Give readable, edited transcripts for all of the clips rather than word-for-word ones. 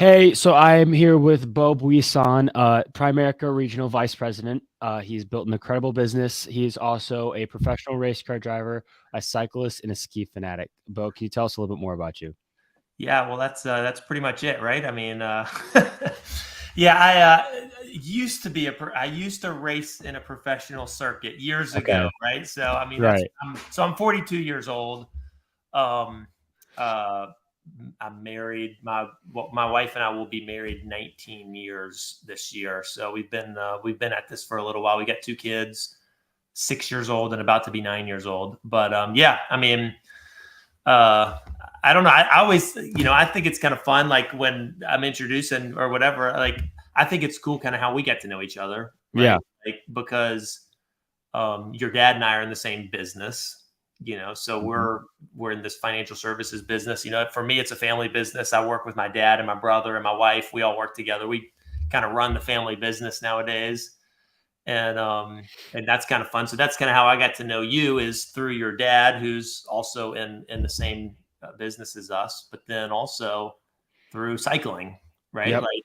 Hey, so I'm here with Beau Buisson, Primerica Regional Vice-President. He's built an incredible business. He's also a professional race car driver, a cyclist, and a ski fanatic. Beau, can you tell us a little bit more about you? Yeah, well, that's pretty much it, right? I mean, yeah, I used to race in a professional circuit years ago, Okay, right? So I mean, right. I'm 42 years old. Um, uh, I'm married. My wife and I will be married 19 years this year. So we've been at this for a little while. We got two kids, 6 years old and about to be 9 years old. But yeah, I mean. uh I don't know. I always, I think it's kind of fun, like when I'm introducing or whatever. Like, I think it's cool, kind of how we get to know each other, right? Yeah. Like, because your dad and I are in the same business, so Mhm. we're in this financial services business. For me, it's a family business. I work with my dad and my brother and my wife. We all work together. We kind of run the family business nowadays, and that's kind of fun. So that's kind of how I got to know you, is through your dad, who's also in the same business as us, but then also through cycling, right? Yep. Like,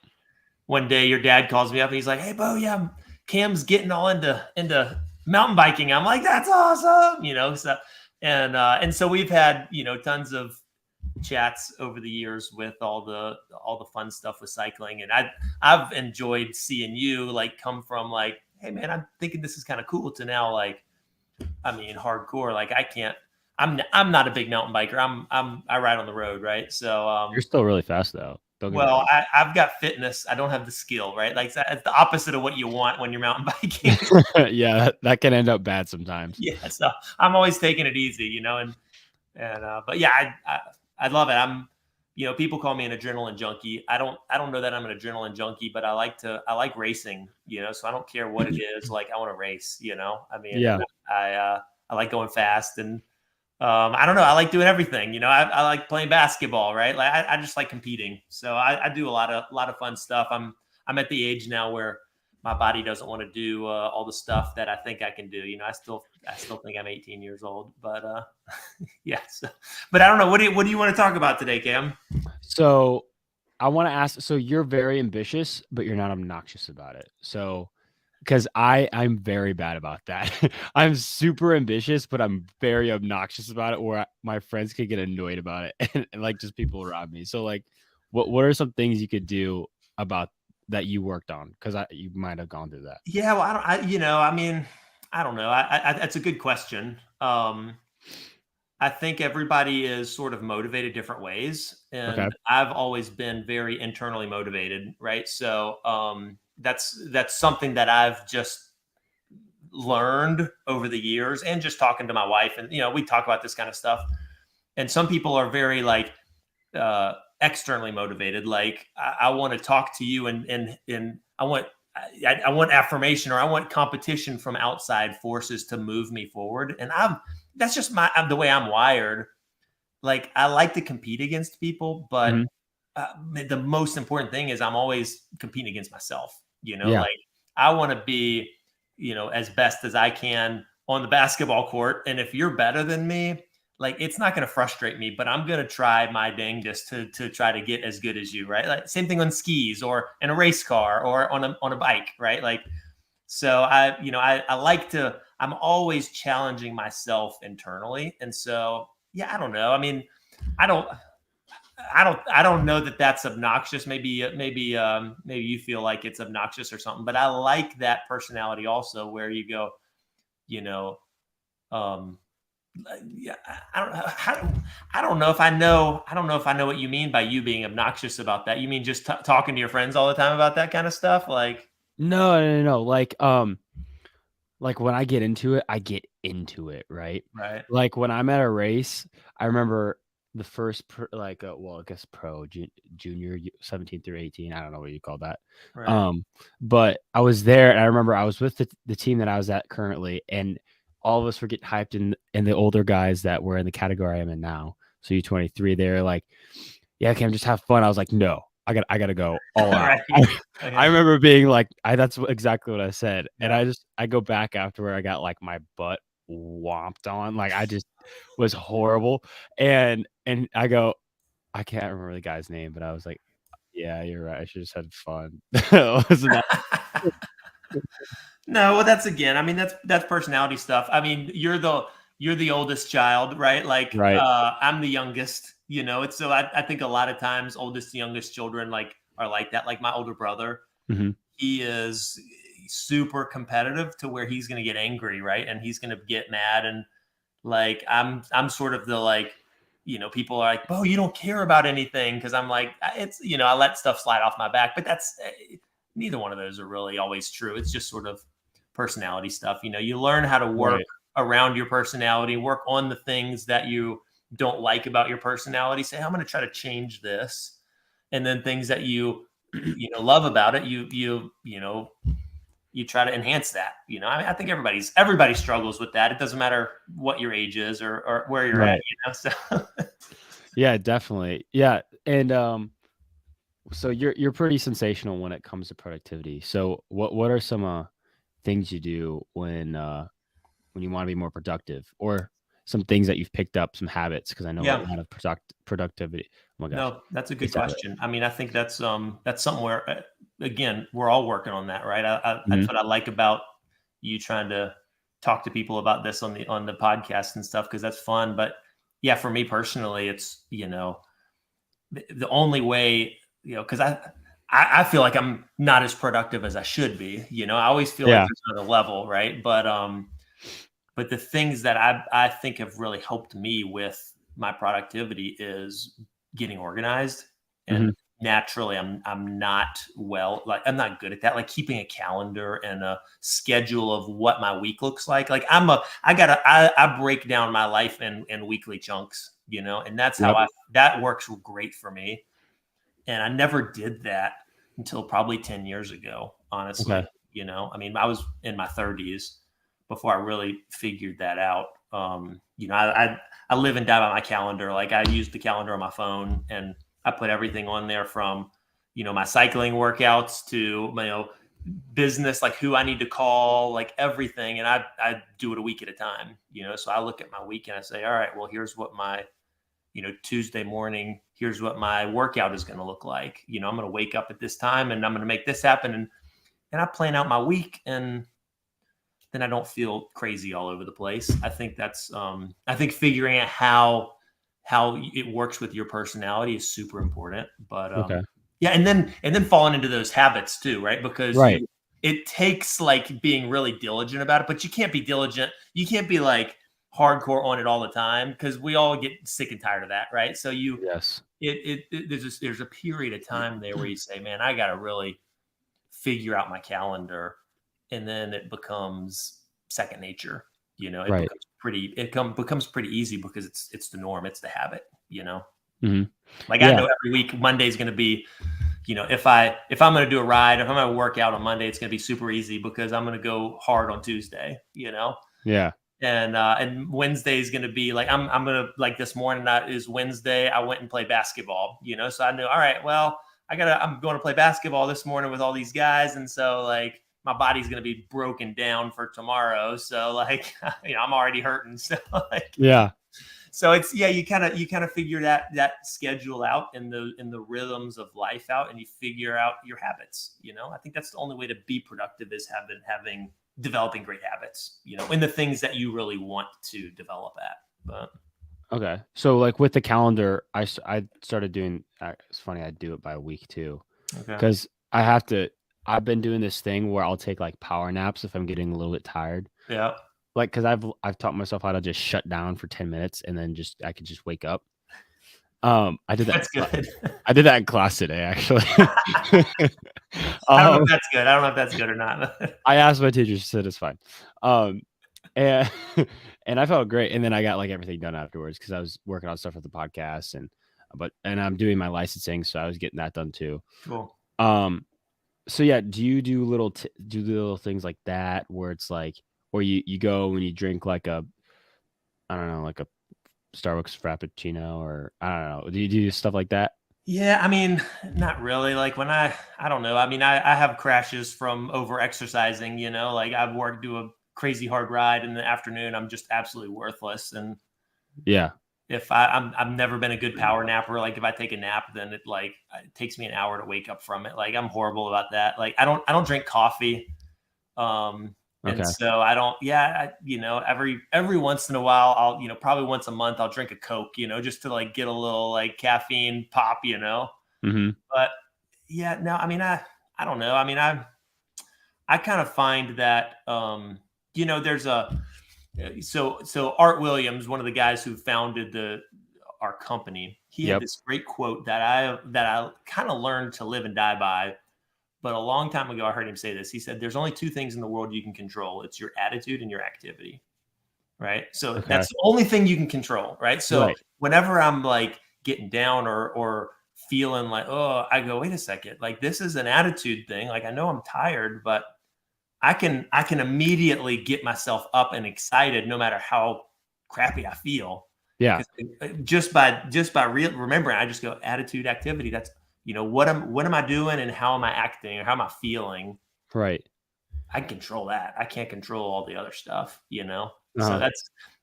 one day your dad calls me up and he's like, "Hey, Bo, yeah, Cam's getting all into mountain biking." I'm like, "That's awesome," So and so we've had tons of chats over the years with all the fun stuff with cycling, and I've enjoyed seeing you, like, come from, like, "Hey man, I'm thinking this is kind of cool," to now, like, I mean, hardcore. Like, I can't. I'm not a big mountain biker. I ride on the road, right? So You're still really fast though. Don't get me well, wrong. I've got fitness. I don't have the skill, right? Like, it's the opposite of what you want when you're mountain biking. Yeah, that can end up bad sometimes. Yeah, so I'm always taking it easy, and but yeah, I love it. People call me an adrenaline junkie. I don't know that I'm an adrenaline junkie, but I like racing, so I don't care what it is. Like, I want to race, I mean, and Yeah. I like going fast, and I don't know, I like doing everything. I like playing basketball, right? Like, I just like competing. So I do a lot of fun stuff. I'm at the age now where my body doesn't want to do all the stuff that I think I can do. I still think I'm 18 years old, but yeah. But I don't know. What do you want to talk about today, Cam? So I want to ask, so you're very ambitious, but you're not obnoxious about it. So because I'm very bad about that. I'm super ambitious, but I'm very obnoxious about it, where my friends could get annoyed about it, and like just people around me. So like, what are some things you could do about that you worked on? Because you might have gone through that. Yeah, well, I don't. I mean, I don't know. That's a good question. I think everybody is sort of motivated different ways, Okay. and I've always been very internally motivated, right? So that's something that I've just learned over the years, and just talking to my wife, and we talk about this kind of stuff. And some people are very, like, externally motivated. Like, I want to talk to you, and I want affirmation, or I want competition from outside forces to move me forward. And that's just the way I'm wired. Like, I like to compete against people, but Mhm. the most important thing is I'm always competing against myself. Yeah. Like, I want to be, as best as I can on the basketball court. And if you're better than me, like, it's not going to frustrate me, but I'm going to try my dangest to try to get as good as you, right? Like, same thing on skis, or in a race car, or on a bike, right? Like, so I like to. I'm always challenging myself internally, and so yeah, I don't know. I mean, I don't. I don't know that that's obnoxious. Maybe you feel like it's obnoxious or something, but I like that personality also, where you go, you know, um, yeah, I don't know if I know. I don't know if I know what you mean by you being obnoxious about that. You mean just talking to your friends all the time about that kind of stuff, like? No, no, no, no. Like when I get into it, I get into it, right? Right, Like when I'm at a race, I remember the first well, I guess junior 17 through 18. I don't know what you call that. right. Um, but I was there, and I remember I was with the team that I was at currently, and all of us were getting hyped, and the older guys that were in the category I'm in now, so U23, they're like, "Yeah, Cam, just have fun." I was like, "No, I gotta go all out." Right. I Okay. remember being like, that's exactly what I said, and Yeah. I go back after where I got, like, my butt whomped on, like, I just was horrible, and I go, I can't remember the guy's name, but I was like, Yeah, you're right. I should just had fun. Wasn't that No, well, that's again. I mean, that's personality stuff. I mean, you're the oldest child, right? Like, right? I'm the youngest. It's so I think a lot of times oldest to youngest children like are like that. Like my older brother, Hmm. he is super competitive to where he's going to get angry, right? And he's going to get mad, and like I'm sort of the like, people are like, "Oh, you don't care about anything," because I'm like, it's I let stuff slide off my back, but that's neither one of those are really always true. It's just sort of personality stuff. You learn how to work Right. around your personality, work on the things that you don't like about your personality. Say, I'm going to try to change this, and then things that you love about it, you try to enhance that. I mean, I think everybody struggles with that. It doesn't matter what your age is or where you're at. Right. So Yeah, definitely. Yeah, and so you're pretty sensational when it comes to productivity. So what are some things you do when you want to be more productive, or some things that you've picked up, some habits? Because I know a yeah, lot of productivity. Oh my gosh, no, that's a good it's habit. question. I mean, I think that's something where again we're all working on that, right? That's Hmm. what I like about you trying to talk to people about this on the podcast and stuff because that's fun. But yeah, for me personally, it's the only way, because I feel like I'm not as productive as I should be. I always feel like Yeah. there's another level, right? But the things that I think have really helped me with my productivity is getting organized. Hmm. And naturally I'm not like I'm not good at that. Like keeping a calendar and a schedule of what my week looks like. Like I break down my life in weekly chunks, and that's how Yep. that works great for me. And I never did that until probably 10 years ago, Okay. honestly. I mean, I was in my 30s before I really figured that out. I live and die by my calendar. Like I use the calendar on my phone and I put everything on there from, my cycling workouts to, business, like who I need to call, like everything. And I do it a week at a time, so I look at my week and I say, all right, well, here's what my Tuesday morning, here's what my workout is going to look like. I'm going to wake up at this time and I'm going to make this happen. And I plan out my week and then I don't feel crazy all over the place. I think I think figuring out how it works with your personality is super important. But Okay. yeah, and then falling into those habits too, right? Because Right. it takes like being really diligent about it, but you can't be diligent. You can't be like hardcore on it all the time because we all get sick and tired of that, right? So Yes. there's a period of time there where you say, man, I got to really figure out my calendar, and then it becomes second nature. It Right. becomes pretty easy because it's the norm, it's the habit. Hmm. Like I Yeah. know every week Monday's going to be, if I'm going to do a ride, if I'm going to work out on Monday, it's going to be super easy because I'm going to go hard on Tuesday. Yeah. And Wednesday is going to be like I'm going to like this morning that is Wednesday. I went and played basketball, so I knew, all right, well, I'm going to play basketball this morning with all these guys, and so like my body's going to be broken down for tomorrow. So like I'm already hurting. So like Yeah. so it's yeah, you kind of figure that schedule out and the rhythms of life out, and you figure out your habits. I think that's the only way to be productive is having developing great habits. In the things that you really want to develop at. But Okay. So like with the calendar, I started doing. It's funny. I do it by a week too, okay, because I have to. I've been doing this thing where I'll take like power naps if I'm getting a little bit tired. yeah, Like, because I've taught myself how to just shut down for 10 minutes and then I could just wake up. I did that. that's good. I did that in class today, actually. I don't know if um, that's good. I don't know if that's good or not. I asked my teacher; she said it's fine. Um, and and I felt great. And then I got like everything done afterwards because I was working on stuff for the podcast and I'm doing my licensing, so I was getting that done too. Cool. Um, so yeah, do you do little things like that where it's like, or you go and you drink like I don't know, like a Starbucks Frappuccino, or I don't know. Do you do stuff like that? Yeah, I mean, not really. Like when I don't know. I mean, I have crashes from over exercising, like I've worked, do a crazy hard ride in the afternoon. I'm just absolutely worthless. And Yeah. I've never been a good power napper. Like if I take a nap, then it takes me an hour to wake up from it. Like I'm horrible about that. Like I don't drink coffee. And Okay. so I don't, every once in a while, I'll, probably once a month, I'll drink a Coke, just to like get a little like caffeine pop, Mm-hmm. but yeah, no, I mean, I don't know. I mean, I kind of find that, there's so Art Williams, one of the guys who founded our company, he had Yep. this great quote that I kind of learned to live and die by. But a long time ago, I heard him say this. He said, "There's only two things in the world you can control. It's your attitude and your activity." Right. So Okay. that's the only thing you can control. Right. So Right. whenever I'm like getting down or feeling like, oh, I go, wait a second, like this is an attitude thing. Like I know I'm tired, but I can immediately get myself up and excited no matter how crappy I feel. Yeah. Just by remembering, I just go attitude, activity. That's what am I doing and how am I acting or how am I feeling? Right. I can control that. I can't control all the other stuff. So Uh-huh.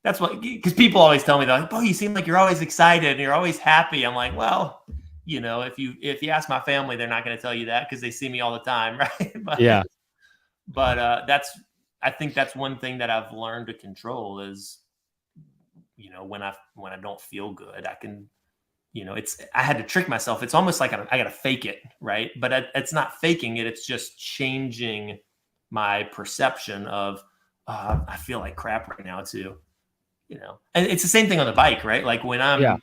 that's what, because people always tell me, they're like, "Boy, you seem like you're always excited and you're always happy." I'm like, well, if you ask my family, they're not going to tell you that because they see me all the time, right? Yeah. But I think that's one thing that I've learned to control is, when I don't feel good, I can, I had to trick myself. It's almost like I got to fake it, right? But it's not faking it. It's just changing my perception of, I feel like crap right now too, and it's the same thing on the bike, right? Like when Yeah.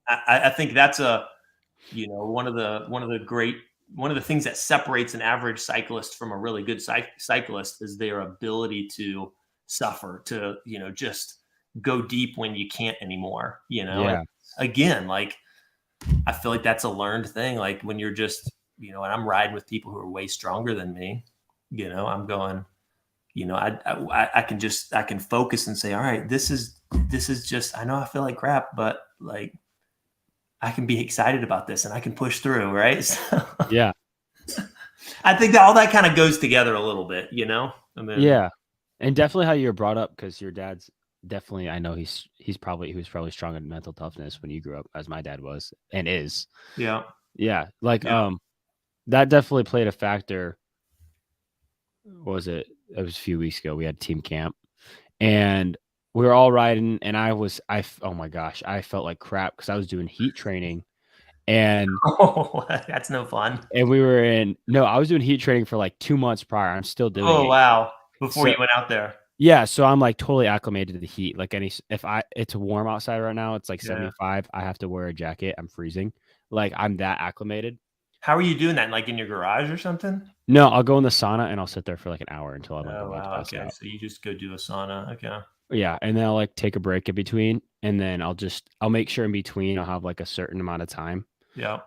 I think that's one of the things that separates an average cyclist from a really good cyclist is their ability to suffer, to, just go deep when you can't anymore, Yeah. again, like, I feel like that's a learned thing. Like when you're just, and I'm riding with people who are way stronger than me, I'm going, I can focus and say, all right, this is just, I know I feel like crap, but like, I can be excited about this and I can push through. Right. So Yeah. I think that all that kind of goes together a little bit, I mean, Yeah. And definitely how you're brought up, because your dad's definitely, I know he was probably strong in mental toughness when you grew up, as my dad was and is. yeah. Yeah. Like Yeah. that definitely played a factor. What was it? It was a few weeks ago. We had team camp and we were all riding, and oh my gosh, I felt like crap because I was doing heat training, and Oh, that's no fun. I was doing heat training for like 2 months prior. I'm still doing Oh, it. wow. Before So you went out there. yeah, so I'm like totally acclimated to the heat. Like it's warm outside right now. It's like Yeah. 75. I have to wear a jacket. I'm freezing. Like I'm that acclimated. How are you doing that? Like in your garage or something? No, I'll go in the sauna and I'll sit there for like an hour until I'm like Oh, about to wow. pass Okay. out. So you just go do a sauna. Okay. Yeah, and then I'll like take a break in between, and then I'll make sure in between I'll have like a certain amount of time, Yeah.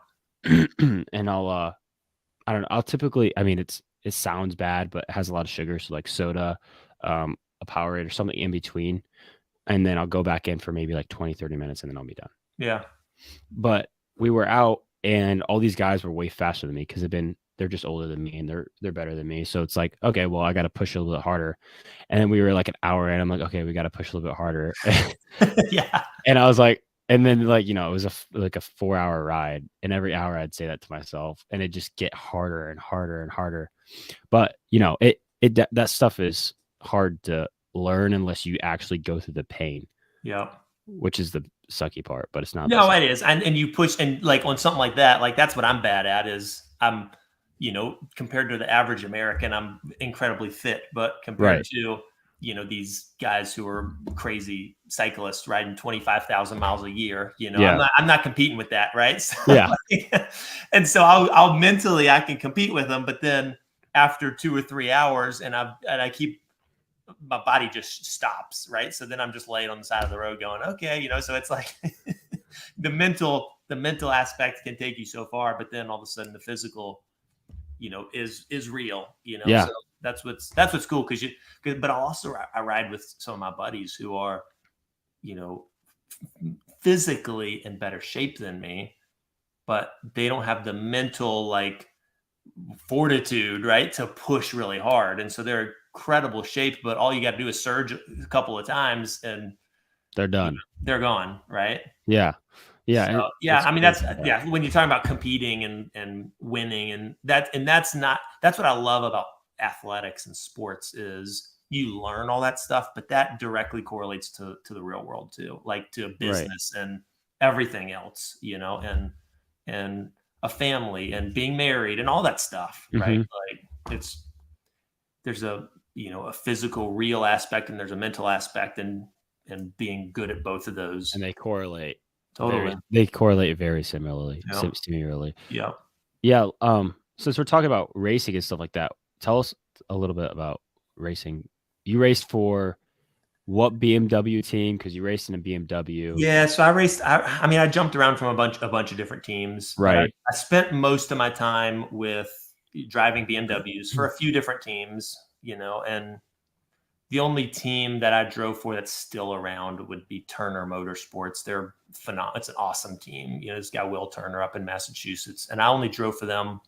and I don't know. I'll typically, I mean, it sounds bad, but it has a lot of sugar, so like soda, a Powerade or something in between, and then I'll go back in for maybe like 20, 30 minutes, and then I'll be done. Yeah. But we were out, and all these guys were way faster than me because they're just older than me, and they're better than me. So it's like, okay, well, I got to push a little bit harder. And then we were like an hour in. I'm like, okay, we got to push a little bit harder. Yeah. And I was like, and then like, it was like a 4-hour ride, and every hour I'd say that to myself, and it just get harder and harder and harder. But that stuff is hard to learn unless you actually go through the pain, Yeah. which is the sucky part, but it's not No, it is. And you push, and like on something like that, like that's what I'm bad at is I'm, compared to the average American, I'm incredibly fit, but compared right. to, these guys who are crazy cyclists riding 25,000 miles a year, Yeah. I'm not competing with that. Right. So, Yeah. and so I'll mentally, I can compete with them, but then after 2 or 3 hours and I keep, my body just stops, right? So then I'm just laying on the side of the road going, okay, so it's like the mental aspect can take you so far, but then all of a sudden the physical, is real, Yeah. So that's what's cool but I ride with some of my buddies who are, physically in better shape than me, but they don't have the mental like fortitude, right, to push really hard, and so they're incredible shape, but all you got to do is surge a couple of times and they're done. they're gone, right? Yeah. Yeah. So And yeah, it's I mean crazy that's that. yeah, when you're talking about competing and winning and that's not that's what I love about athletics and sports is you learn all that stuff, but that directly correlates to the real world too, like to Right. business and everything else, and a family and being married and all that stuff, right? Hmm. Like there's a physical real aspect and there's a mental aspect and being good at both of And those. they correlate Totally. they correlate very similarly, Yeah. similarly. Yeah. Yeah. Since we're talking about racing and stuff like that, tell us a little bit about racing. You raced for what BMW team? Because you raced in a BMW. Yeah, so I raced. I mean, I jumped around from a bunch of different teams, but I, Right. I spent most of my time with driving BMWs for a few different teams. And the only team that I drove for that's still around would be Turner Motorsports. They're phenomenal. It's an awesome team. This guy Will Turner up in Massachusetts, and I only drove for them. I'm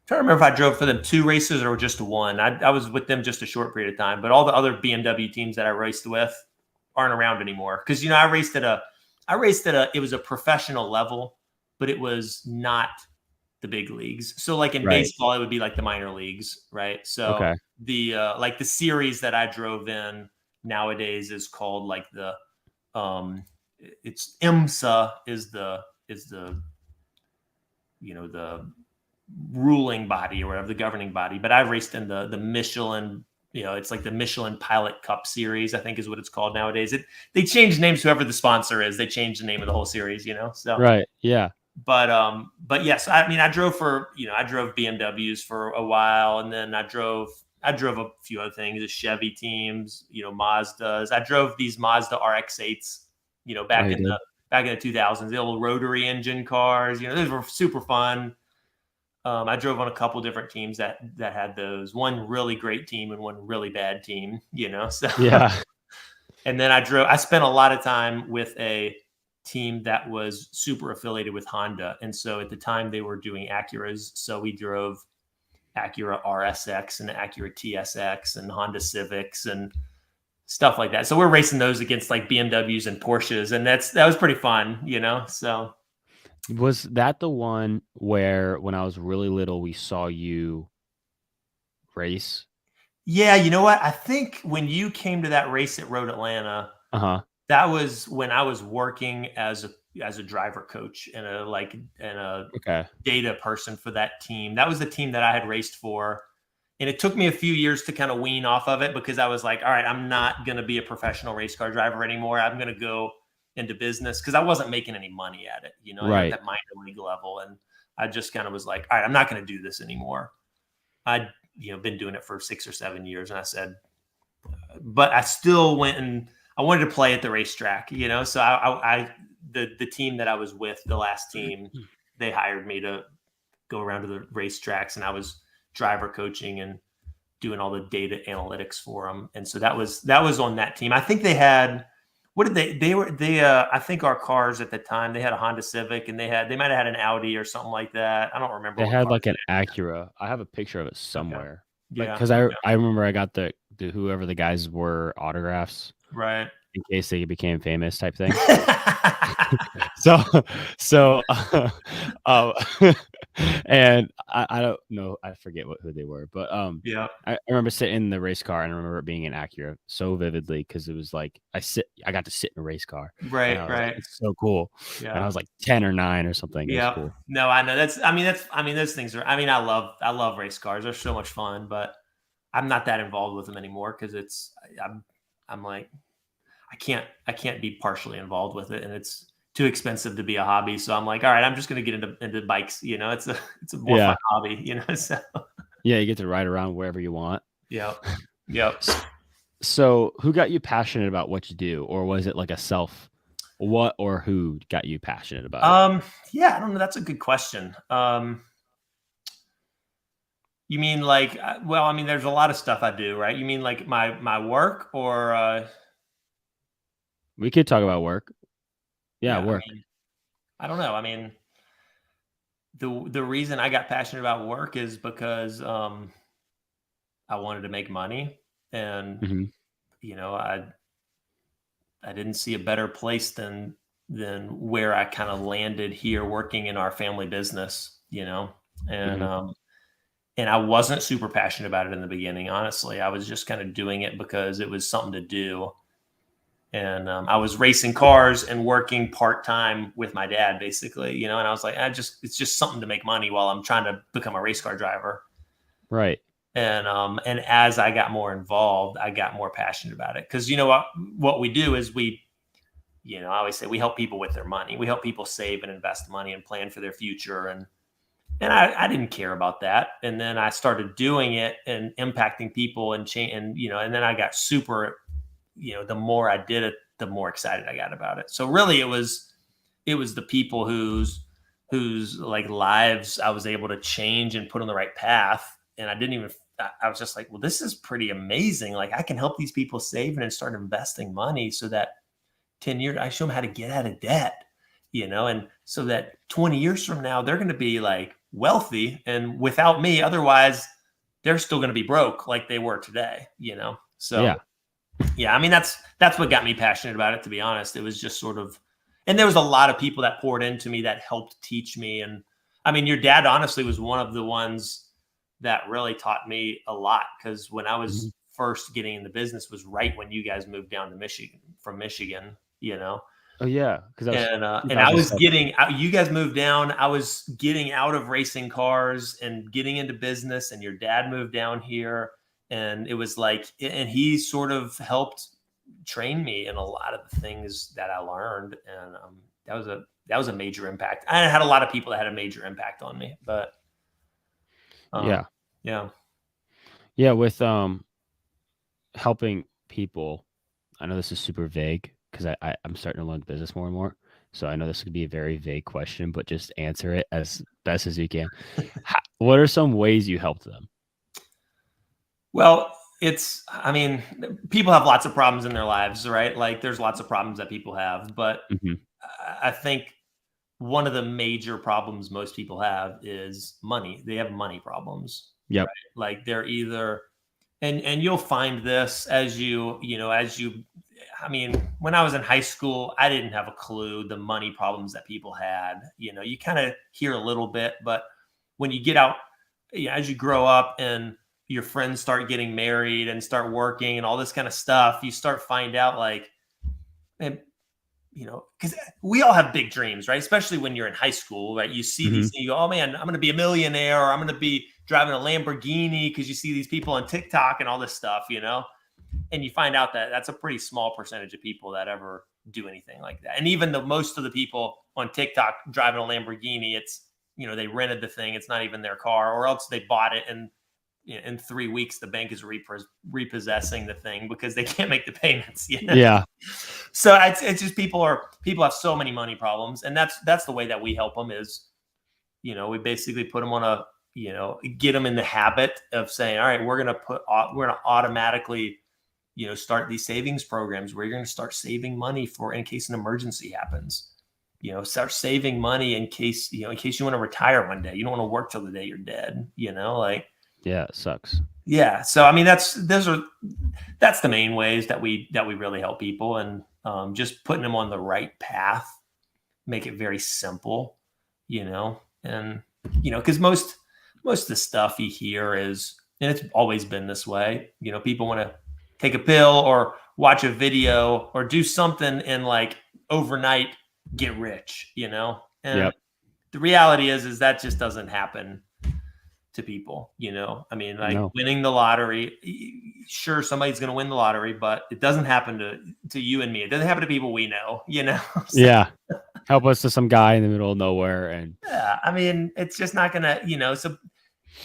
trying to remember if I drove for them 2 races or just one. I was with them just a short period of time, but all the other BMW teams that I raced with aren't around anymore. Because it was a professional level, but it was not the big leagues. So like in Right. baseball, it would be like the minor leagues, right? So Okay. the series that I drove in nowadays is called like it's IMSA is the the ruling body or whatever, the governing body. But I've raced in the Michelin, it's like the Michelin Pilot Cup Series, I think is what it's called nowadays. They change names, whoever the sponsor is, they change the name of the whole series. So Right. Yeah. but yes, I mean I drove BMWs for a while, and then I drove a few other things, the Chevy teams, Mazdas. I drove these Mazda RX-8s, Oh, back you in did? the 2000s, the old rotary engine cars. Those were super fun. I drove on a couple different teams that had those. One really great team and one really bad team. So Yeah. and then I spent a lot of time with a team that was super affiliated with Honda, and so at the time they were doing Acuras, so we drove Acura RSX and Acura TSX and Honda Civics and stuff like that. So we're racing those against like BMWs and Porsches, and that was pretty fun. So Was that the one where when I was really little, we saw you race? yeah, you know what? I think when you came to that race at Road Atlanta, Uh-huh. that was when I was working as a driver coach and a Okay. data person for that team. That was the team that I had raced for. And it took me a few years to kind of wean off of it because I was like, all right, I'm not going to be a professional race car driver anymore. I'm going to go into business because I wasn't making any money at it, at Right. that minor league level. And I just kind of was like, all right, I'm not going to do this anymore. I'd, been doing it for 6 or 7 years. And I said, but I still went and I wanted to play at the racetrack, So the team that I was with, the last team, they hired me to go around to the racetracks, and I was driver coaching and doing all the data analytics for them. And so that was on that team. I think they had what did they I think our cars at the time, they had a Honda Civic and they might have had an Audi or something like that. I don't remember They what had cars like an they Acura. I have a picture of it had. Okay. somewhere. Like, Yeah. because I remember I got the whoever the guys were autographs Right. in case they became famous type thing. So so uh, and I don't know, I forget who they were, but Yeah. I remember sitting in the race car and I remember it being an Acura so vividly because it was like I got to sit in a race car and I Right. was like, Right. it's so cool. And I Yeah. was like 10 or 9 or something. It was Yeah. cool. No, I know. I mean, those things are, I love race cars. They're so much fun, but I'm not that involved with them anymore because I'm like, I can't be partially involved with it, and it's too expensive to be a hobby. So I'm like, all right, I'm just going to get into bikes. It's a more fun Yeah. hobby. So Yeah, you get to ride around wherever you want. yeah, yep. S So, who got you passionate about what you do? Or was it like a self what or who got you passionate about it? Yeah, I don't know. That's a good question. You mean like, well, I mean, there's a lot of stuff I do, right? You mean like my work or We could talk about work. Yeah, yeah? I work. mean, I don't know. I mean, the reason I got passionate about work is because I wanted to make money, and Mhm. you know, I I didn't see a better place than where I kind of landed here working in our family business, and I wasn't super passionate about it in the beginning. Honestly, I was just kind of doing it because it was something to do. And I was racing cars and working part-time with my dad, basically, and I was like, it's just something to make money while I'm trying to become a race car driver. Right. And as I got more involved, I got more passionate about it. Cause what we do is I always say we help people with their money. We help people save and invest money and plan for their future. And I didn't care about that. And then I started doing it and impacting people and change. And then I got super, the more I did it, the more excited I got about it. So really it was the people whose like lives I was able to change and put on the right path. And I was just like, well, this is pretty amazing. Like I can help these people save and start investing money so that 10 years, I show them how to get out of debt, and so that 20 years from now, they're going to be like wealthy and without me, otherwise they're still going to be broke like they were today, So yeah, I mean, that's what got me passionate about it, to be honest. It was just sort of, and there was a lot of people that poured into me that helped teach me. And I mean, your dad honestly was one of the ones that really taught me a lot. Cause when I was first getting in the business was right when you guys moved down to from Michigan, Oh yeah. Cause and I was you guys moved down. I was getting out of racing cars and getting into business, and your dad moved down here. And it was like, and he sort of helped train me in a lot of the things that I learned. And that was a major impact. I had a lot of people that had a major impact on me, but yeah. With helping people, I know this is super vague because I'm starting to learn the business more and more. So I know this could be a very vague question, but just answer it as best as you can. What are some ways you helped them? Well, I mean, people have lots of problems in their lives, right? Like there's lots of problems that people have, but I think one of the major problems most people have is money. They have money problems. Yeah. Right? Like they're either, and you'll find this as I mean, when I was in high school, I didn't have a clue the money problems that people had. You kind of hear a little bit, but when you get out, as you grow up and your friends start getting married and start working and all this kind of stuff, you start find out like, and because we all have big dreams, right? Especially when you're in high school, right? You see these, you go, oh man, I'm going to be a millionaire, or I'm going to be driving a Lamborghini, because you see these people on TikTok and all this stuff, and you find out that that's a pretty small percentage of people that ever do anything like that. And even most of the people on TikTok driving a Lamborghini, it's, they rented the thing. It's not even their car, or else they bought it and in 3 weeks, the bank is repossessing the thing because they can't make the payments. Yeah. So it's just people have so many money problems, and that's the way that we help them is, we basically put them on get them in the habit of saying, all right, we're going to automatically, start these savings programs where you're going to start saving money in case an emergency happens. Start saving money in case you want to retire one day. You don't want to work till the day you're dead. Yeah, it sucks. Yeah. So, I mean, that's the main ways that we really help people, and just putting them on the right path, make it very simple, and, cause most of the stuff you hear is, and it's always been this way, people want to take a pill or watch a video or do something and like overnight get rich, and the reality is that just doesn't happen to people, I mean, like winning the lottery, sure, somebody's going to win the lottery, but it doesn't happen to you and me. It doesn't happen to people we know, So, yeah. Help us to some guy in the middle of nowhere. And yeah, I mean, it's just not going to, so,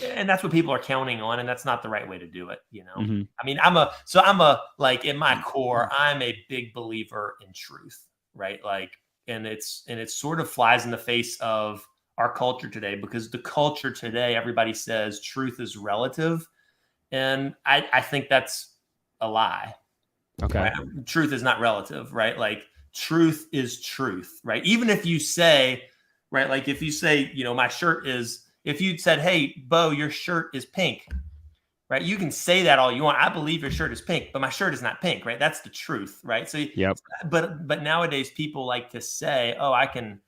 and that's what people are counting on. And that's not the right way to do it. I mean, like in my core, I'm a big believer in truth, right? Like, and it sort of flies in the face of our culture today, because the culture today, everybody says truth is relative. And I think that's a lie. Okay. Right? Truth is not relative, right? Like truth is truth, right? Even if you say, right, like if you say, my shirt is, if you said, hey, Beau, your shirt is pink, right? You can say that all you want. I believe your shirt is pink, but my shirt is not pink, right? That's the truth, right? So, Yep. but nowadays people like to say, oh, I can,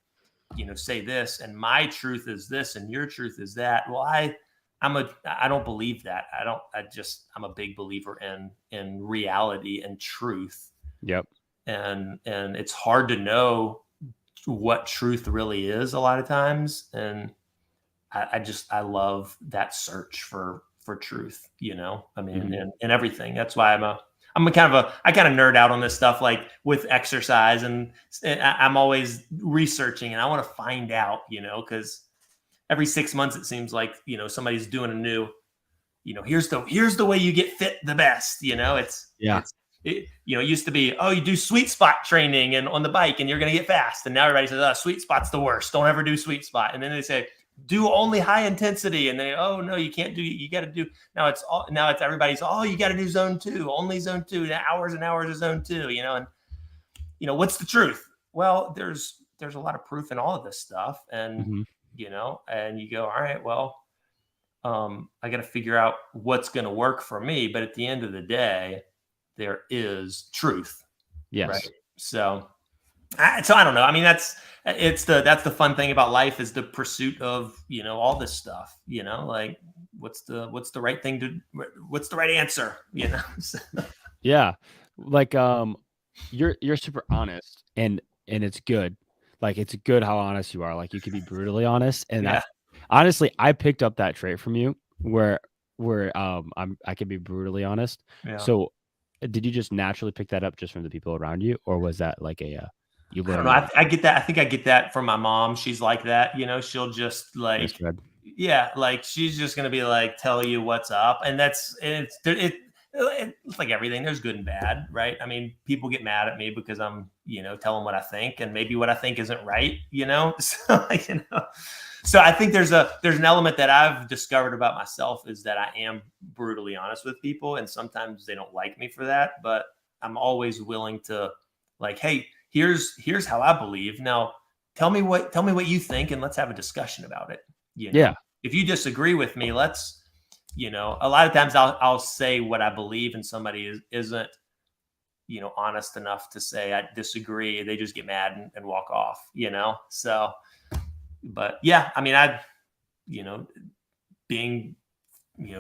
say this, and my truth is this, and your truth is that. Well, I don't believe that. I'm a big believer in reality and truth. Yep. And it's hard to know what truth really is a lot of times. And I love that search for truth, I mean, Mhm. and everything. That's why I kind of nerd out on this stuff, like with exercise, and I'm always researching and I want to find out, because every 6 months it seems like, somebody's doing a new, here's the way you get fit the best, Yeah. it used to be, oh, you do sweet spot training and on the bike and you're going to get fast. And now everybody says, oh, sweet spot's the worst. Don't ever do sweet spot. And then they say, do only high intensity. And they, oh no, you can't do, you got to do, now it's everybody's, oh, you got to do zone 2, only zone 2, hours and hours of zone 2, and what's the truth? Well, there's a lot of proof in all of this stuff. And, Mhm. and you go, all right, well, I got to figure out what's going to work for me. But at the end of the day, there is truth, Yes. right? So I don't know. I mean, that's the fun thing about life, is the pursuit of, all this stuff, like what's the right thing to, what's the right answer, Yeah. Like, you're super honest, and it's good. Like, it's good how honest you are. Like, you can be brutally honest, and Yeah. honestly, I picked up that trait from you where I can be brutally honest. Yeah. So, did you just naturally pick that up just from the people around you, or was that like you I don't learned know. that? I get that. I think I get that from my mom. She's like that, she'll just like, That's good. yeah, like she's just gonna be like, tell you what's up, and it's like everything. There's good and bad, right? I mean, people get mad at me because I'm, tell them what I think, and maybe what I think isn't right, So, so I think there's an element that I've discovered about myself, is that I am brutally honest with people, and sometimes they don't like me for that, but I'm always willing to, like, hey, here's how I believe. Now, tell me what you think, and let's have a discussion about it. Yeah. If you disagree with me, let's, a lot of times I'll say what I believe, and somebody isn't, honest enough to say I disagree. They just get mad and walk off, So, but yeah, I mean, being,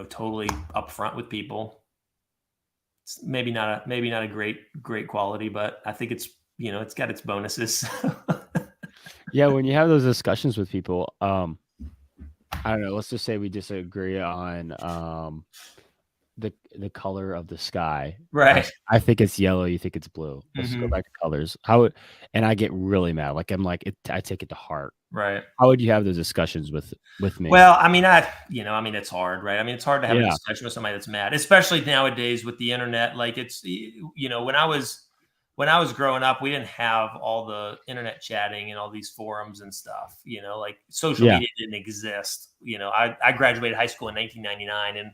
totally upfront with people, it's maybe not a great quality, but I think it's, it's got its bonuses. Yeah, when you have those discussions with people, I don't know, let's just say we disagree on the color of the sky. Right. I think it's yellow, you think it's blue. Let's go back to colors. And I get really mad. Like, I'm like, I take it to heart. Right. How would you have those discussions with me? Well, I mean, it's hard, right? I mean, it's hard to have a Yeah. discussion with somebody that's mad, especially nowadays with the internet. Like, it's, when I was growing up, we didn't have all the internet chatting and all these forums and stuff, like social Yeah. media didn't exist. I graduated high school in 1999, and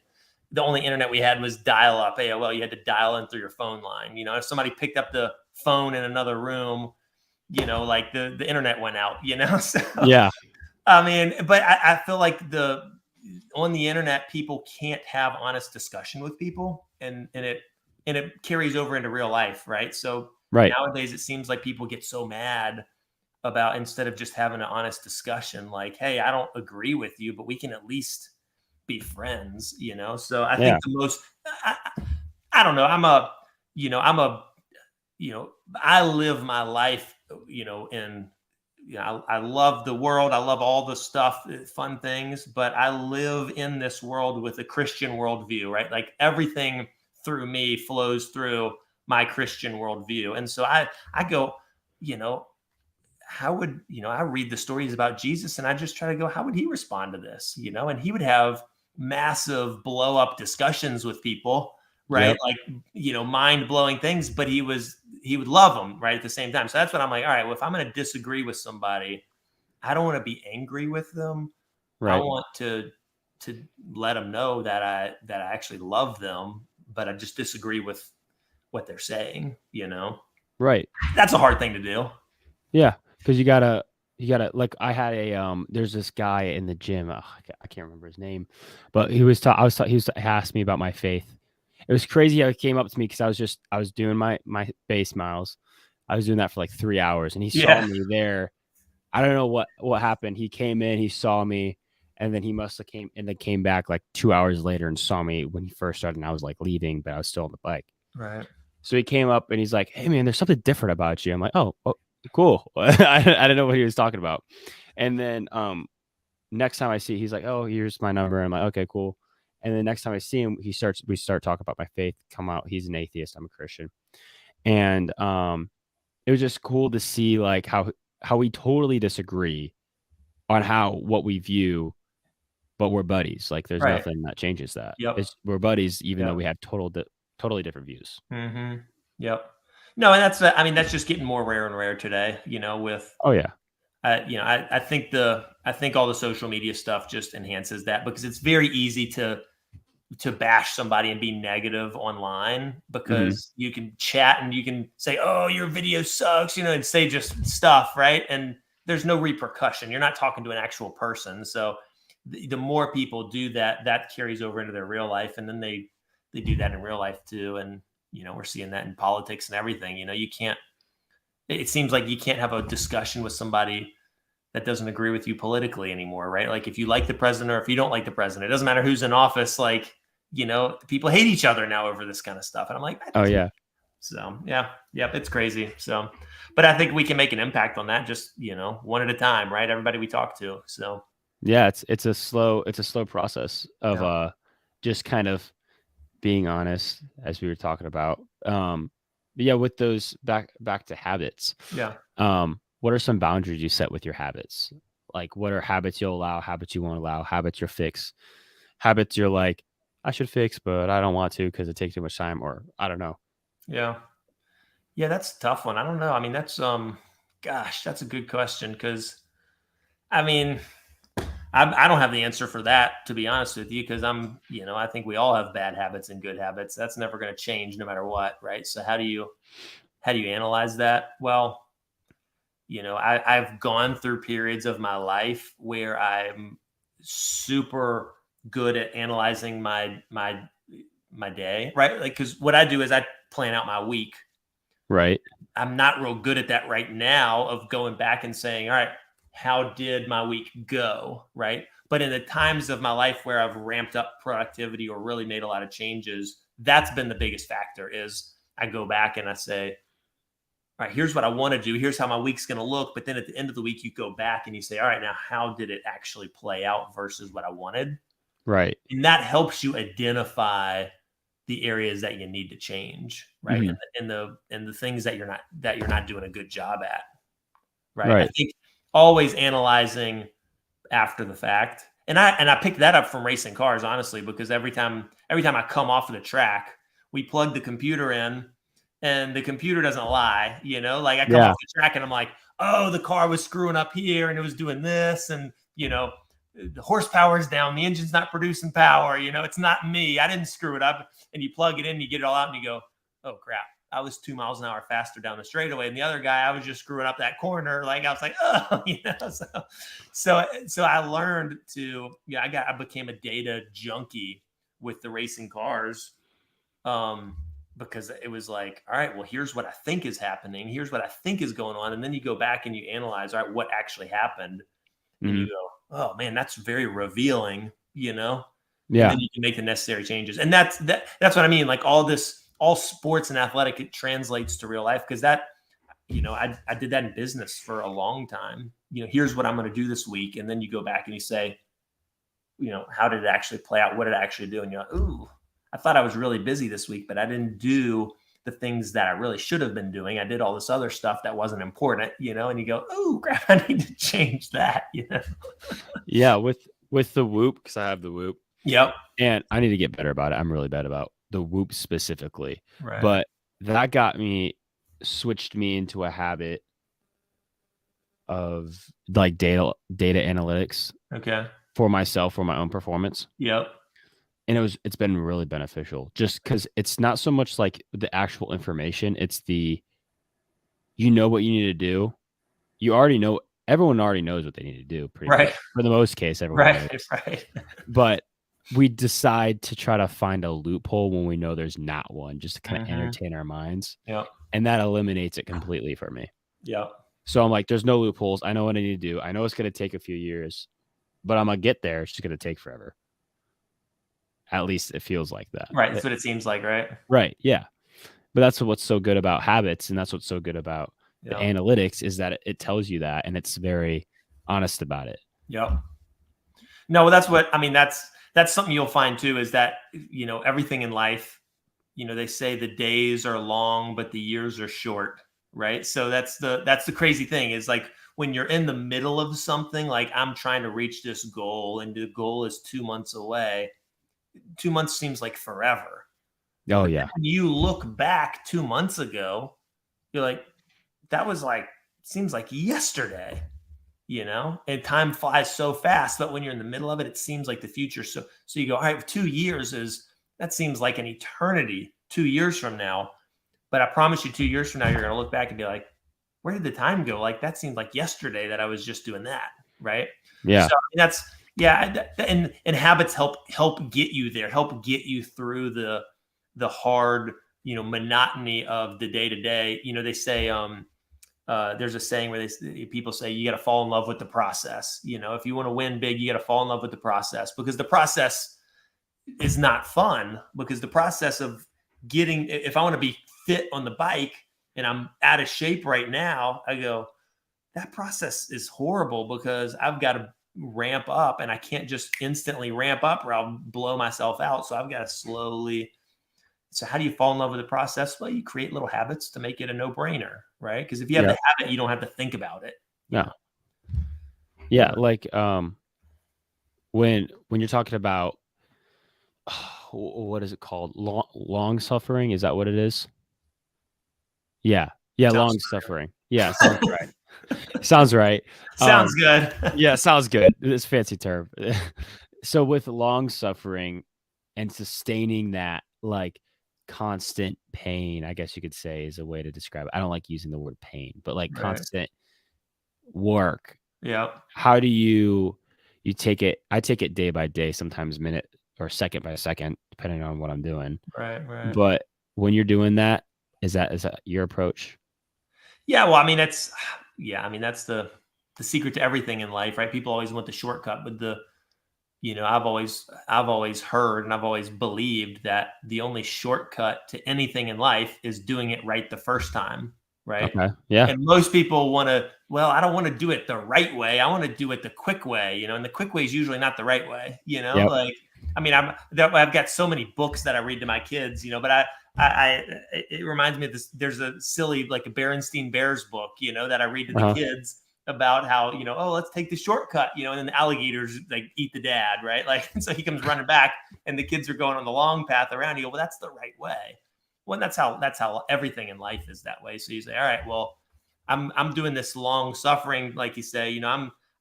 the only internet we had was dial up AOL. You had to dial in through your phone line. If somebody picked up the phone in another room, like the internet went out, So, Yeah. I mean, but I feel like on the internet, people can't have honest discussion with people, and it carries over into real life, right? So Right. nowadays, it seems like people get so mad about, instead of just having an honest discussion, like, hey, I don't agree with you, but we can at least be friends, So I think I don't know. I live my life, in, I love the world. I love all the stuff, fun things, but I live in this world with a Christian worldview, right? Like, everything through me flows through my Christian worldview. And so I go, how would, I read the stories about Jesus, and I just try to go, how would he respond to this? And he would have massive blow up discussions with people, right? Yep. Like, mind blowing things, but he would love them, right, at the same time. So that's what I'm like, all right, well, if I'm going to disagree with somebody, I don't want to be angry with them. I Right. want to let them know that I actually love them, but I just disagree with what they're saying, Right. That's a hard thing to do. Yeah, because you gotta You gotta like I had there's this guy in the gym. I can't remember his name, but he was he was asked me about my faith. It was crazy how he came up to me because I was doing my base miles. I was doing that for like 3 hours, and he saw Yeah. me there. I don't know what happened. He came in, he saw me, and then he must have came back like 2 hours later and saw me when he first started. And I was like leaving, but I was still on the bike. Right. So he came up and he's like, "Hey man, there's something different about you." I'm like, "Oh, cool." I didn't know what he was talking about. And then next time I see, he's like, "Oh, here's my number." And I'm like, "Okay, cool." And then next time I see him, we start talking about my faith. Come out, he's an atheist. I'm a Christian, and it was just cool to see like how we totally disagree on what we view, but we're buddies. Like there's Right. nothing that changes that. Yep. We're buddies, even though Yep. we have totally different views. Mm-hmm. Yep. No, and I mean, that's just getting more rare and rare today, with, Oh yeah. I think all the social media stuff just enhances that because it's very easy to bash somebody and be negative online Hmm. because you can chat and you can say, "Oh, your video sucks," and say just stuff, right? And there's no repercussion. You're not talking to an actual person. So the more people do that, that carries over into their real life, and then they do that in real life too. And we're seeing that in politics and everything. You can't. It seems like you can't have a discussion with somebody that doesn't agree with you politically anymore, right? Like if you like the president or if you don't like the president, it doesn't matter who's in office. Like, people hate each other now over this kind of stuff. And I'm like, Oh yeah. so yeah, it's crazy. So, but I think we can make an impact on that just, one at a time, right? Everybody we talk to. So, Yeah, it's a slow process of yeah, just kind of being honest as we were talking about. But yeah, with those back to habits. yeah, What are some boundaries you set with your habits? Like what are habits you'll allow, habits you won't allow, habits you're fix, habits you're like, I should fix, but I don't want to because it takes too much time, or I don't know. yeah. Yeah, that's a tough one. I don't know. I mean, gosh, that's a good question because I mean, I don't have the answer for that, to be honest with you, because I think we all have bad habits and good habits. That's never going to change no matter what, right? So how do you analyze that? Well, I've gone through periods of my life where I'm super good at analyzing my day, right? Like, because what I do is I plan out my week. Right. I'm not real good at that right now of going back and saying, all right, how did my week go? Right. But in the times of my life where I've ramped up productivity or really made a lot of changes, that's been the biggest factor is I go back and I say, all right, here's what I want to do. Here's how my week's going to look. But then at the end of the week, you go back and you say, all right, now how did it actually play out versus what I wanted? Right. And that helps you identify the areas that you need to change, right? Hmm. And the things that you're not doing a good job at, right? I Right. think always analyzing after the fact. And I picked that up from racing cars, honestly, because every time I come off of the track, we plug the computer in and the computer doesn't lie, like I come off Yeah. the track and I'm like, oh, the car was screwing up here and it was doing this, and the horsepower's down, the engine's not producing power, it's not me. I didn't screw it up. And you plug it in, you get it all out, and you go, oh crap. I was 2 miles an hour faster down the straightaway. And the other guy, I was just screwing up that corner. Like I was like, oh, so I learned to, I became a data junkie with the racing cars. Because it was like, all right, well, here's what I think is happening. Here's what I think is going on. And then you go back and you analyze, all right, what actually happened. And you Hmm. go, oh man, that's very revealing. And Yeah. then you can make the necessary changes. And that's what I mean. Like all sports and athletic, it translates to real life because I did that in business for a long time. Here's what I'm going to do this week. And then you go back and you say, how did it actually play out? What did I actually do? And you're like, ooh, I thought I was really busy this week, but I didn't do the things that I really should have been doing. I did all this other stuff that wasn't important, and you go, oh crap, I need to change that. Yeah. With the Whoop, because I have the Whoop, Yep. and I need to get better about it. I'm really bad about the Whoop specifically, Right. but that switched me into a habit of like data analytics Okay. for myself, for my own performance. Yep. And it's been really beneficial just because it's not so much like the actual information. It's you know what you need to do. You already know everyone already knows what they need to do pretty Right. much. For the most case, everyone knows. Right. But we decide to try to find a loophole when we know there's not one, just to kind of entertain our minds. Yep. And that eliminates it completely for me. Yep. So I'm like, there's no loopholes. I know what I need to do. I know it's going to take a few years, but I'm going to get there. It's just going to take forever. At least it feels like that. Right. That's what it seems like, right? Right. Yeah. But that's what's so good about habits. And that's what's so good about the analytics is that it tells you that, and it's very honest about it. Yep. No, that's what, I mean, that's something you'll find too, is that, everything in life, they say the days are long, but the years are short. Right. So that's the crazy thing is like when you're in the middle of something, like I'm trying to reach this goal and the goal is 2 months away. 2 months seems like forever. Oh, but yeah. When you look back 2 months ago, you're like, that was like, seems like yesterday, and time flies so fast. But when you're in the middle of it, it seems like the future. So you go, all right, 2 years that seems like an eternity 2 years from now. But I promise you 2 years from now, you're going to look back and be like, where did the time go? Like, that seemed like yesterday that I was just doing that. Right. Yeah. So and habits help get you there, help get you through the hard, monotony of the day to day. They say, there's a saying where people say you got to fall in love with the process. If you want to win big, you got to fall in love with the process, because the process is not fun, because the process of if I want to be fit on the bike and I'm out of shape right now, I go, that process is horrible because I've got to ramp up and I can't just instantly ramp up or I'll blow myself out. So I've got to slowly. So how do you fall in love with the process? Well, you create little habits to make it a no-brainer, right? Because if you have the habit, you don't have to think about it. No. Yeah, like when you're talking about what is it called? Long suffering? Is that what it is? Yeah. Yeah, long suffering. Yeah, sounds right. Sounds right. Sounds good. Yeah, sounds good. It's a fancy term. So with long suffering and sustaining that, like, constant pain, I guess you could say, is a way to describe it. I don't like using the word pain, but like constant work. Yeah. How do you take it? I take it day by day, sometimes minute or second by second, depending on what I'm doing. Right. But when you're doing that, is that your approach? Yeah. Well, I mean, that's the secret to everything in life, right? People always want the shortcut, but I've always heard and I've always believed that the only shortcut to anything in life is doing it right the first time. Right. Okay. Yeah. And most people I don't want to do it the right way. I want to do it the quick way, and the quick way is usually not the right way, Yep. like, I mean, I've got so many books that I read to my kids, but it reminds me of this. There's a silly, like a Berenstain Bears book, that I read to the kids about how, oh, let's take the shortcut, and then the alligators like eat the dad, right? Like, and so he comes running back and the kids are going on the long path around. You go, well, that's the right way. Well, that's how everything in life is that way. So you say, all right, well, I'm doing this long suffering, like you say,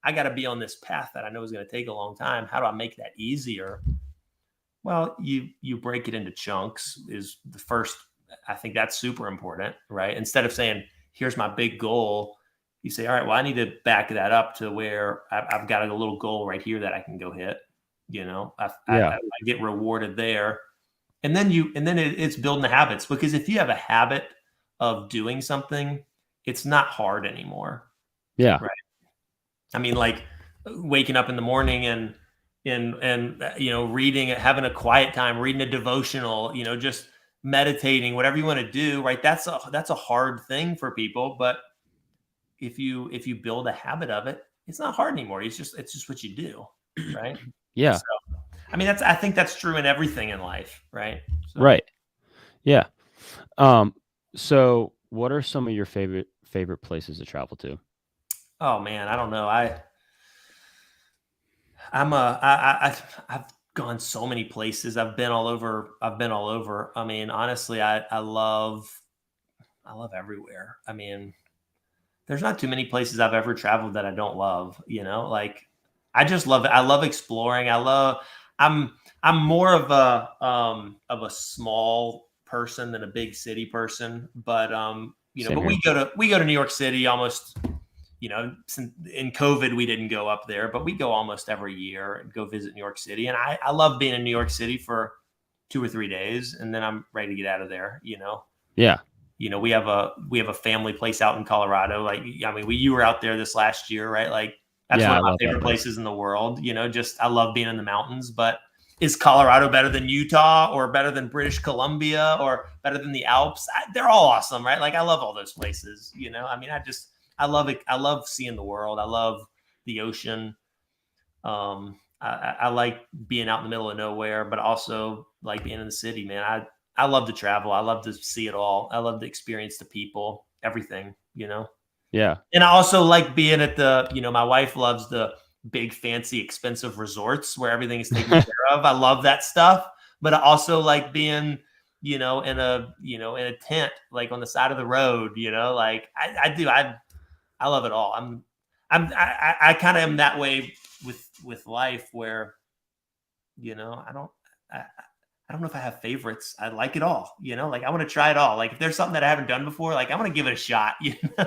I got to be on this path that I know is going to take a long time. How do I make that easier? Well, you break it into chunks is the first. I think that's super important, right? Instead of saying, here's my big goal, you say, all right, well, I need to back that up to where I've got a little goal right here that I can go hit. I get rewarded there. And then it's building the habits, because if you have a habit of doing something, it's not hard anymore. Yeah. Right. I mean, like waking up in the morning and reading, having a quiet time, reading a devotional, just meditating, whatever you want to do. Right. That's a hard thing for people. But if you build a habit of it, it's not hard anymore. It's just what you do. Right. Yeah. So, I mean, I think that's true in everything in life, right? So. Right. Yeah. So what are some of your favorite places to travel to? Oh man, I don't know. I've gone so many places. I've been all over. I mean, honestly, I love everywhere. I mean, there's not too many places I've ever traveled that I don't love, like I just love it. I love exploring. I'm more of a small person than a big city person, but but we go to New York City almost, in COVID, we didn't go up there, but we go almost every year and go visit New York City. And I love being in New York City for 2 or 3 days, and then I'm ready to get out of there. Yeah. We have a family place out in Colorado. Like, I mean, you were out there this last year, right? Like, that's Yeah, one I of my love that favorite place. places in the world. Just I love being in the mountains. But is Colorado better than Utah or better than British Columbia or better than the Alps? They're all awesome, right? Like, I love all those places. I mean, I love it. I love seeing the world. I love the ocean. I like being out in the middle of nowhere, but also like being in the city, man. I love to travel. I love to see it all. I love to experience the people, everything. Yeah. And I also like being at my wife loves the big, fancy, expensive resorts where everything is taken care of. I love that stuff, but I also like being, in a tent, like on the side of the road, like I do. I love it all. I kind of am that way with life where, I don't, I don't know if I have favorites. I like it all, like I want to try it all. Like if there's something that I haven't done before, like I want to give it a shot,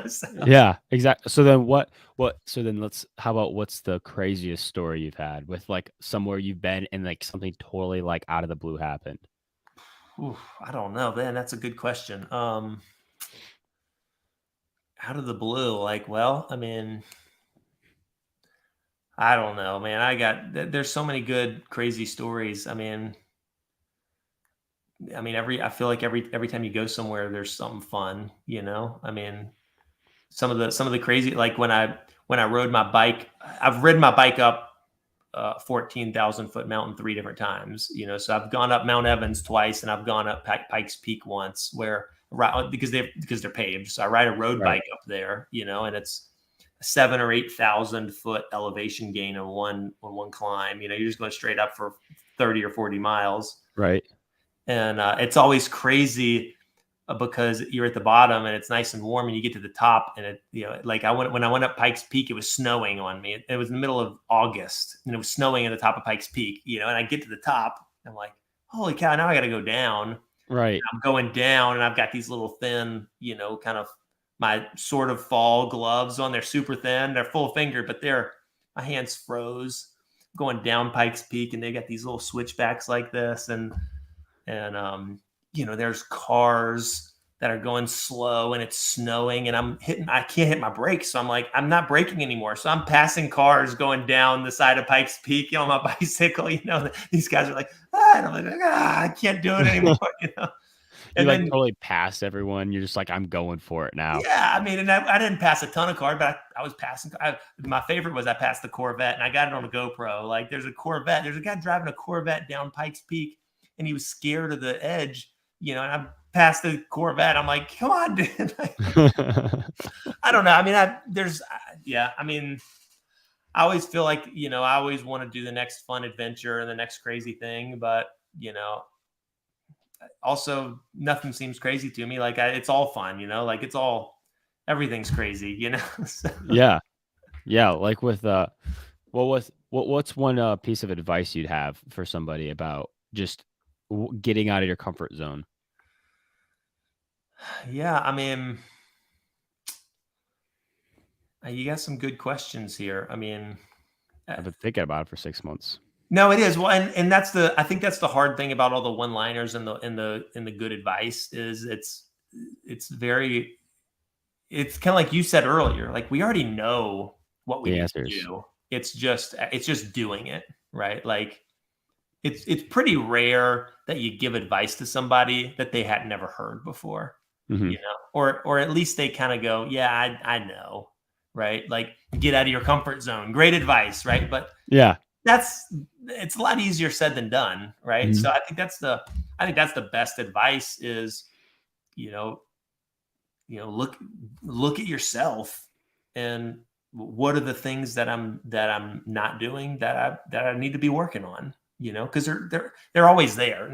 So, Yeah, exactly. So then so then how about what's the craziest story you've had with like somewhere you've been and like something totally like out of the blue happened? I don't know, man. That's a good question. Out of the blue, like, well, I mean, I don't know, man. There's so many good, crazy stories. I feel like every time you go somewhere, there's something fun, I mean, some of the crazy, like when I rode my bike, I've ridden my bike up 14,000-foot mountain 3 different times, so I've gone up Mount Evans twice and I've gone up Pikes Peak once because they're paved. So I ride a road Right. bike up there, and it's 7 or 8,000 foot elevation gain on one climb. You're just going straight up for 30 or 40 miles. Right. And it's always crazy because you're at the bottom and it's nice and warm, and you get to the top and like when I went up Pikes Peak, it was snowing on me. It was in the middle of August and it was snowing at the top of Pikes Peak, and I get to the top. I'm like, holy cow, now I got to go down. Right. I'm going down and I've got these little thin, kind of my sort of fall gloves on. They're super thin. They're full fingered, but my hands froze going down Pikes Peak, and they got these little switchbacks like this. And there's cars that are going slow and it's snowing and I can't hit my brakes. So I'm like, I'm not braking anymore. So I'm passing cars going down the side of Pikes Peak, on my bicycle, these guys are like, and I'm like, I can't do it anymore, You And like then, totally passed everyone. You're just like, I'm going for it now. yeah, I mean, and I didn't pass a ton of cars, but I was passing. My favorite was I passed the Corvette and I got it on a GoPro. Like there's a guy driving a Corvette down Pikes Peak and he was scared of the edge, and I passed the Corvette. I'm like, come on, dude. I don't know. I mean, I mean, I always feel like, I always want to do the next fun adventure and the next crazy thing, but, also nothing seems crazy to me. Like it's all fun, like everything's crazy, So, Yeah. Yeah. Like with what's one piece of advice you'd have for somebody about just getting out of your comfort zone? yeah, I mean, you got some good questions here. I mean, I've been thinking about it for 6 months. no, it is. Well, and I think that's the hard thing about all the one-liners and the good advice is it's kind of like you said earlier, like we already know what we The need to answers. do. It's just doing it, right? Like it's pretty rare that you give advice to somebody that they had never heard before, Hmm. or at least they kind of go, yeah, I know, right? Like get out of your comfort zone. Great advice, right? But Yeah. it's a lot easier said than done, right? Mhm. So I think that's the best advice is, you know, look at yourself and what are the things that I'm not doing that I need to be working on, because they're always there.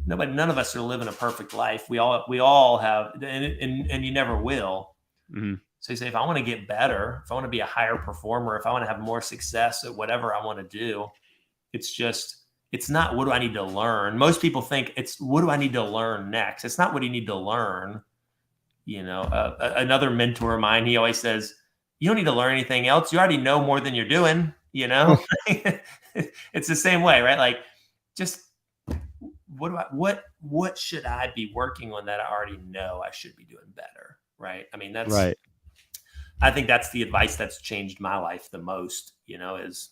None of us are living a perfect life. We all have, and you never will. Mhm. So you say, if I want to get better, if I want to be a higher performer, if I want to have more success at whatever I want to do, it's not what do I need to learn. Most people think it's what do I need to learn next. It's not what you need to learn. Another mentor of mine, he always says, you don't need to learn anything else. You already know more than you're doing, It's the same way, right? Like, just what should I be working on that I already know I should be doing better, right? I mean, Right. I think that's the advice that's changed my life the most, is,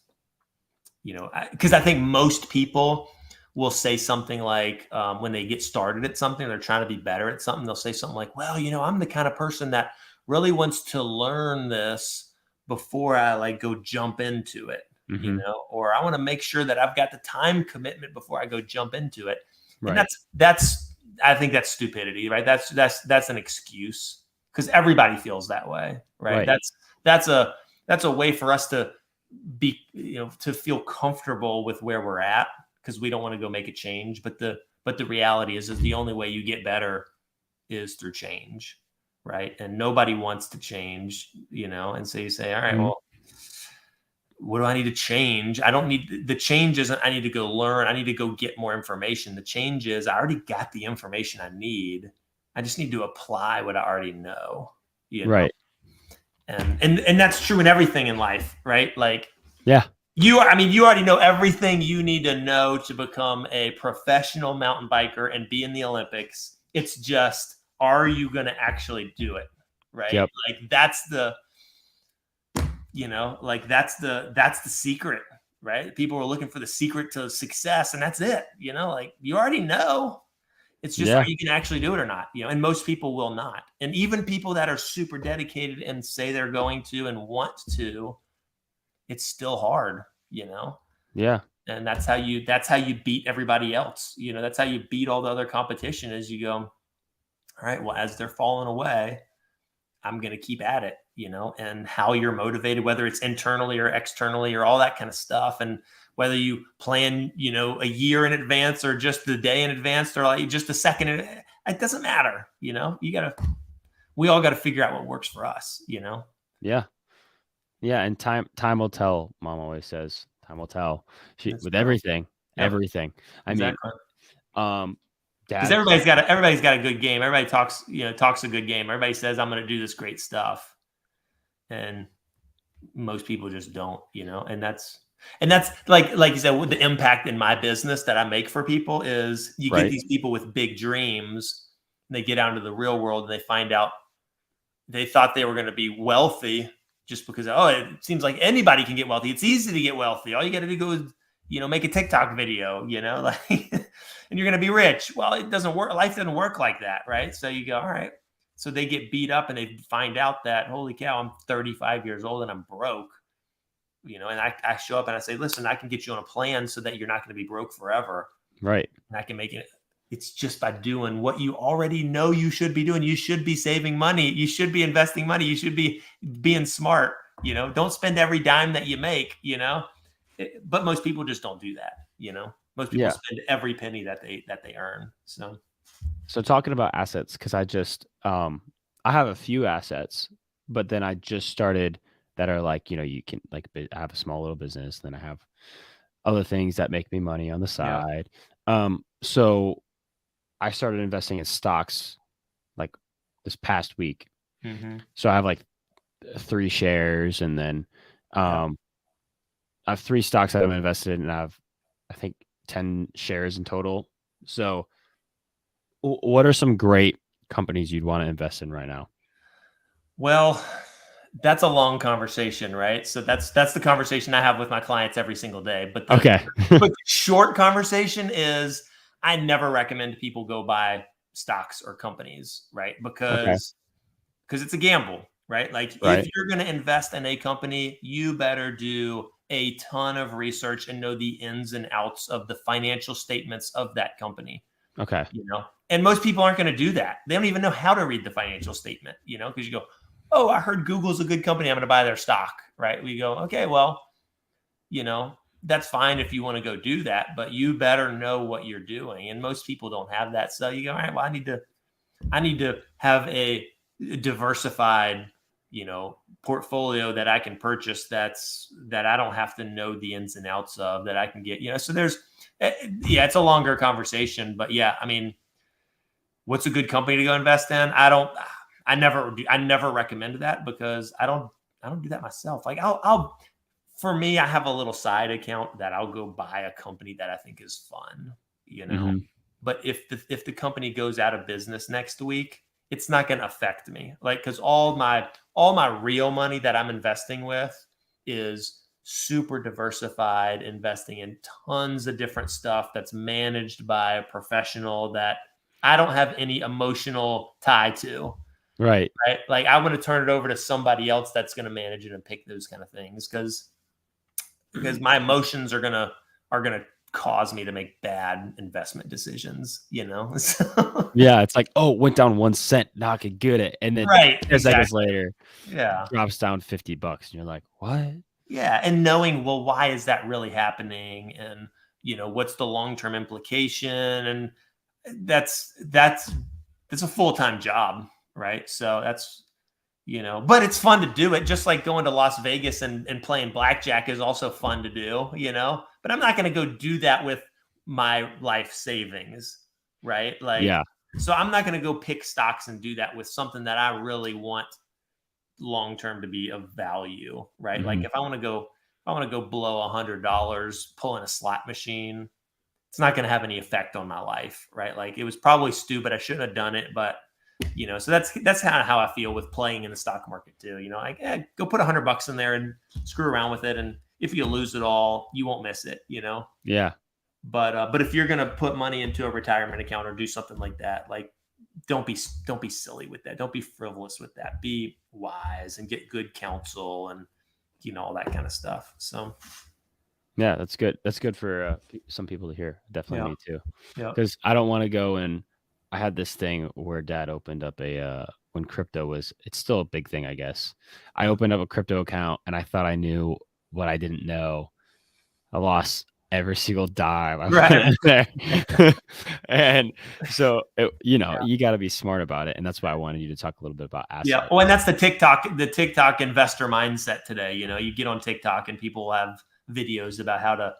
because I think most people will say something like, when they get started at something, they're trying to be better at something, they'll say something like, well, I'm the kind of person that really wants to learn this before I like go jump into it, or I want to make sure that I've got the time commitment before I go jump into it. Right. And I think that's stupidity, right? That's an excuse, because everybody feels that way, right? That's a way for us to be, to feel comfortable with where we're at, because we don't want to go make a change. But the reality is the only way you get better is through change, right? And nobody wants to change, and so you say, all right, well, what do I need to change? I don't need the change isn't I need to go learn. I need to go get more information. The change is I already got the information I need. I just need to apply what I already know, Right. And that's true in everything in life, right? Like, yeah, you already know everything you need to know to become a professional mountain biker and be in the Olympics. It's just, are you going to actually do it? Right. Yep. Like, that's the secret, right? People are looking for the secret to success, and that's it. Like, you already know. It's just, are you can actually do it or not? And most people will not. And even people that are super dedicated and say they're going to and want to, it's still hard, Yeah. And that's how you beat everybody else. That's how you beat all the other competition, is you go, all right, well, as they're falling away, I'm going to keep at it, and how you're motivated, whether it's internally or externally or all that kind of stuff. And whether you plan, a year in advance or just the day in advance or like just a second, it doesn't matter. We all got to figure out what works for us, Yeah. Yeah. And time will tell. Mom always says time will tell. With everything. I mean, because everybody's got a good game. Everybody talks a good game. Everybody says, I'm going to do this great stuff. And most people just don't, and that's like you said, with the impact in my business that I make for people is you get these people with big dreams, and they get out into the real world and they find out they thought they were going to be wealthy just because, it seems like anybody can get wealthy. It's easy to get wealthy. All you got to do is, make a TikTok video, like, and you're going to be rich. Well, it doesn't work. Life doesn't work like that. Right. So you go, all right. So they get beat up and they find out that, holy cow, I'm 35 years old and I'm broke, and I show up and I say, listen, I can get you on a plan so that you're not going to be broke forever. Right. And I can make it. It's just by doing what you already know you should be doing. You should be saving money. You should be investing money. You should be being smart. Don't spend every dime that you make, but most people just don't do that. Most people spend every penny that they earn. So talking about assets, because I just, I have a few assets, but then I just started that are like, you can like, I have a small little business. Then I have other things that make me money on the side. So I started investing in stocks like this past week. So I have like 3 shares, and then I have 3 stocks that I'm invested in, and I think 10 shares in total. So what are some great companies you'd want to invest in right now? Well, that's a long conversation, right? So that's the conversation I have with my clients every single day. But but the short conversation is, I never recommend people go buy stocks or companies, right? Because it's a gamble, right? Like, if you're going to invest in a company, you better do a ton of research and know the ins and outs of the financial statements of that company. Okay. And most people aren't going to do that. They don't even know how to read the financial statement, because you go, oh, I heard Google's a good company, I'm going to buy their stock, right? We go, okay, well, that's fine if you want to go do that, but you better know what you're doing. And most people don't have that. So you go, all right, well, I need to have a diversified, portfolio that I can purchase that I don't have to know the ins and outs of, that I can get, so there's, it's a longer conversation, but I mean, what's a good company to go invest in? I never recommend that because I don't do that myself. Like I'll for me, I have a little side account that I'll go buy a company that I think is fun, you know. Mhm. But if the company goes out of business next week, it's not going to affect me. Like because all my real money that I'm investing with is super diversified, investing in tons of different stuff that's managed by a professional that I don't have any emotional tie to. Right. Right? Like I want to turn it over to somebody else that's going to manage it and pick those kind of things because my emotions are gonna cause me to make bad investment decisions, you know. So, Yeah, it's like, "Oh, went down 1 cent, now I could get it," and then right, 10 seconds exactly. later, Yeah, drops down $50, and you're like, "What?" yeah, and knowing well, why is that really happening, and what's the long term implication, and that's a full time job, right? So but it's fun to do it. Just like going to Las Vegas and playing blackjack is also fun to do. But I'm not going to go do that with my life savings, right? Like, Yeah. so I'm not going to go pick stocks and do that with something that I really want long term to be of value, right? Like Mhm. if I want to go blow $100 pulling a slot machine, it's not going to have any effect on my life, right? Like it was probably stupid. I shouldn't have done it, but so that's kind of how I feel with playing in the stock market too. Like go put $100 in there and screw around with it, and if you lose it all, you won't miss it. Yeah. But if you're gonna put money into a retirement account or do something like that, like don't be silly with that. Don't be frivolous with that. Be wise and get good counsel and all that kind of stuff. So Yeah, that's good. That's good for, some people to hear. Definitely yeah, me too. yeah, Because I don't wanna go and I had this thing where dad opened up when crypto was it's still a big thing, I guess. I opened up a crypto account, and I thought I knew what I didn't know. I lost every single dime I put right. in there. And so, Yeah. you gotta be smart about it, and that's why I wanted you to talk a little bit about Yeah. asset. Well, and that's the TikTok investor mindset today. You get on TikTok and people have videos about how to,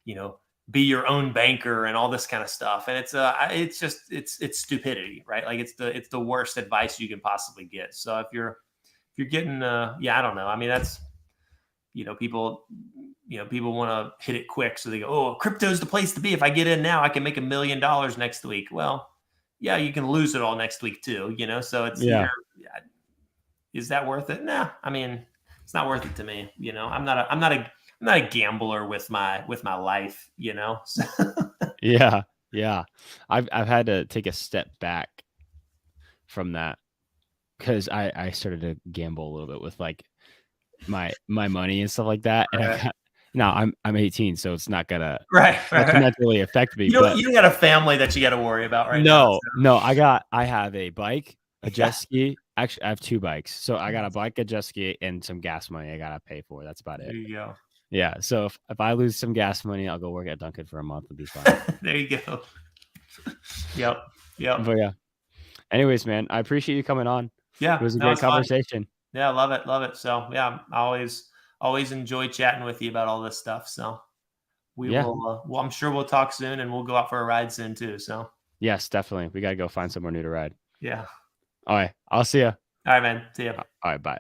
you know, be your own banker and all this kind of stuff. And it's just it's stupidity, right? Like it's the worst advice you can possibly get. So if you're getting yeah, I don't know. I mean, that's people want to hit it quick, so they go, oh, crypto's the place to be. If I get in now, I can make $1 million next week. Well, yeah, you can lose it all next week too. So it's Yeah. is that worth it? Nah, I mean, it's not worth it to me. I'm not a gambler with my life. So, Yeah. Yeah. I've had to take a step back from that because I started to gamble a little bit with, like, my money and stuff like that, and I right, got now I'm 18, so it's not gonna right, right, right. detrimentally affect me, You don't but you don't got a family that you got to worry about right now. no, So, no, I have a bike, a jet yeah. ski. Actually, I have 2 bikes. So I got a bike, a jet ski, and some gas money I gotta pay for. That's about There it. you go. Yeah, so if I lose some gas money, I'll go work at Dunkin' for a month and be fine. There you go. Yep. Yep. But yeah. Anyways, man, I appreciate you coming on. It Yeah. was a No, great it's fun. conversation. Yeah, love it, love it. So yeah, I always enjoy chatting with you about all this stuff. So we Yeah. will. Well, I'm sure we'll talk soon, and we'll go out for a ride soon too. So Yes, definitely. We gotta go find somewhere new to ride. yeah. Alright, I'll see ya. All right, man. See ya. Alright, bye.